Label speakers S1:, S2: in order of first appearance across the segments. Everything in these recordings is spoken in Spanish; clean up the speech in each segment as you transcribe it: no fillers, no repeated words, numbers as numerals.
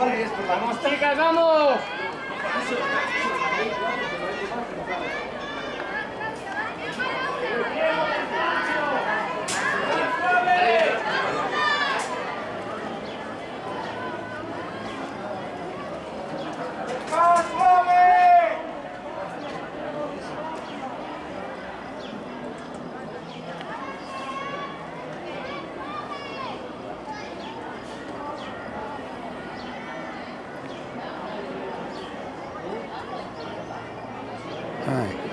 S1: ¡Vamos, chicas, vamos!
S2: ¡Más suave!
S3: All right.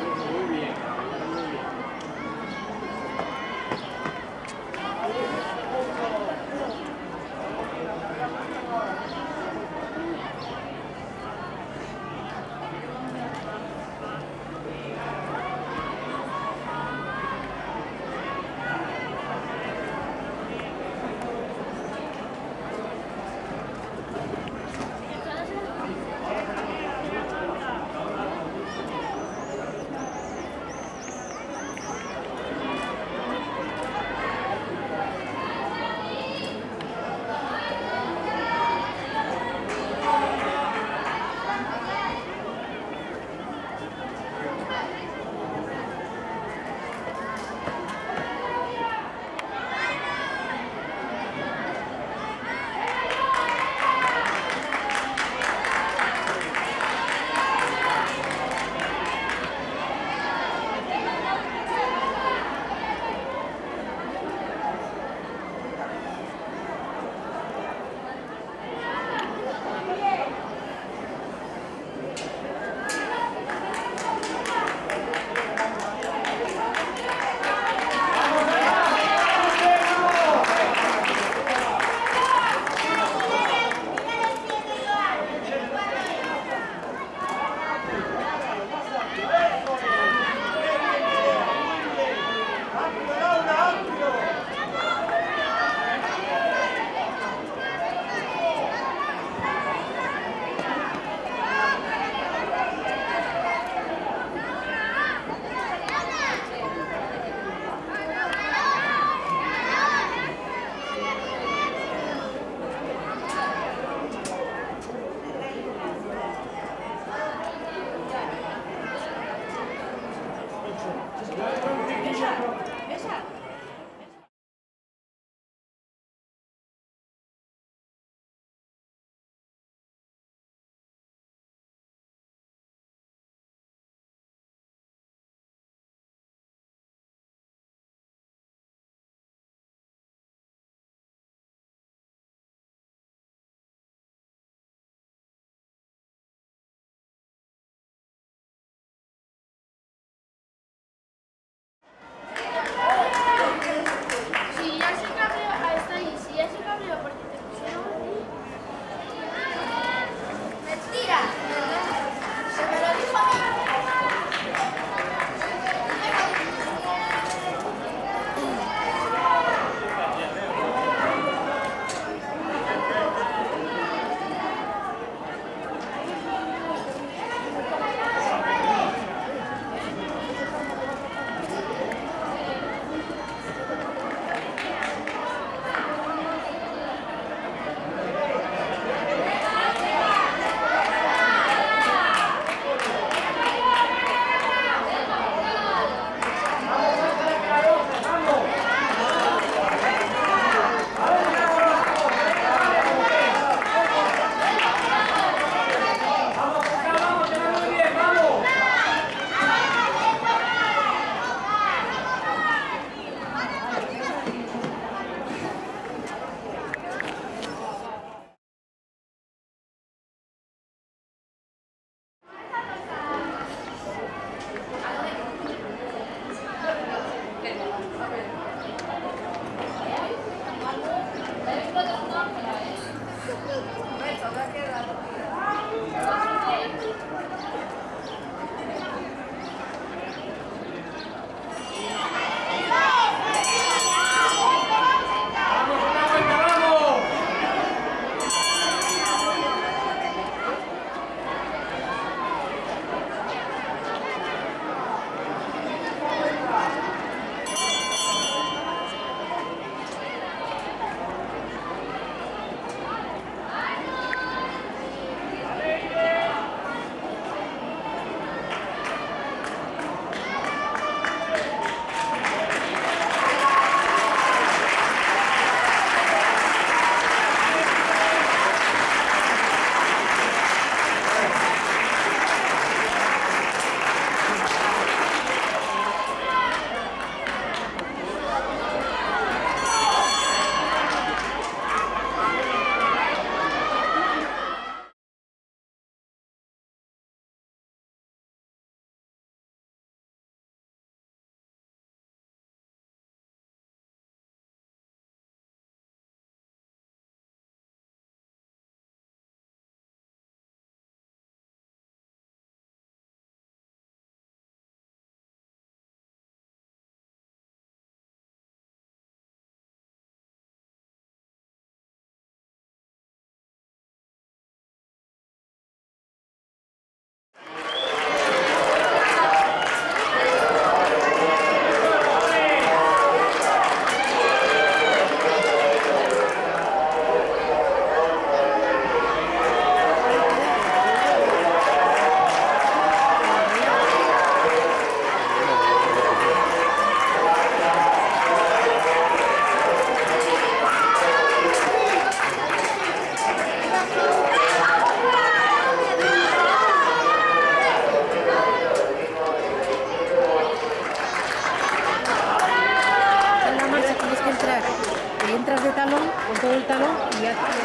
S3: ahí entras de talón, con todo el talón, y ya todo el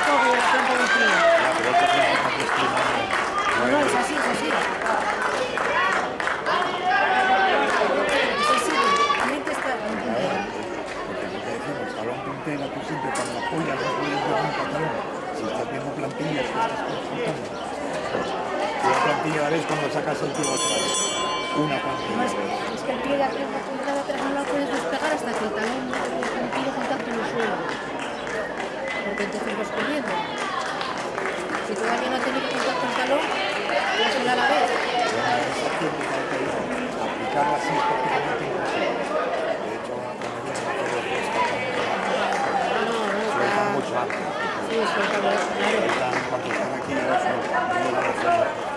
S3: juego de la planta del pie. No, no, es así, es así. Es así, tienen que estar en puntera.
S4: Porque lo que decimos, talón puntera, tú siempre cuando apoyas no puedes ver nunca talón. Si estás viendo plantillas que estás consultando. La plantilla la ves cuando sacas el pie otra vez. Una plantilla.
S3: Además, es que el pie de atrás, la punta de atrás no la puedes despegar hasta que el talón no tiene contacto en el suelo. Porque entonces vas corriendo. Si todavía no ha tenido contacto el talón, ya se la vez.
S4: Aplicarla así es prácticamente imposible. De hecho, cuando vienen a hacer los sueltan mucho antes.
S3: Sí, suelta, claro.
S4: Sueltan cuando están aquí, no llegan a hacerlo.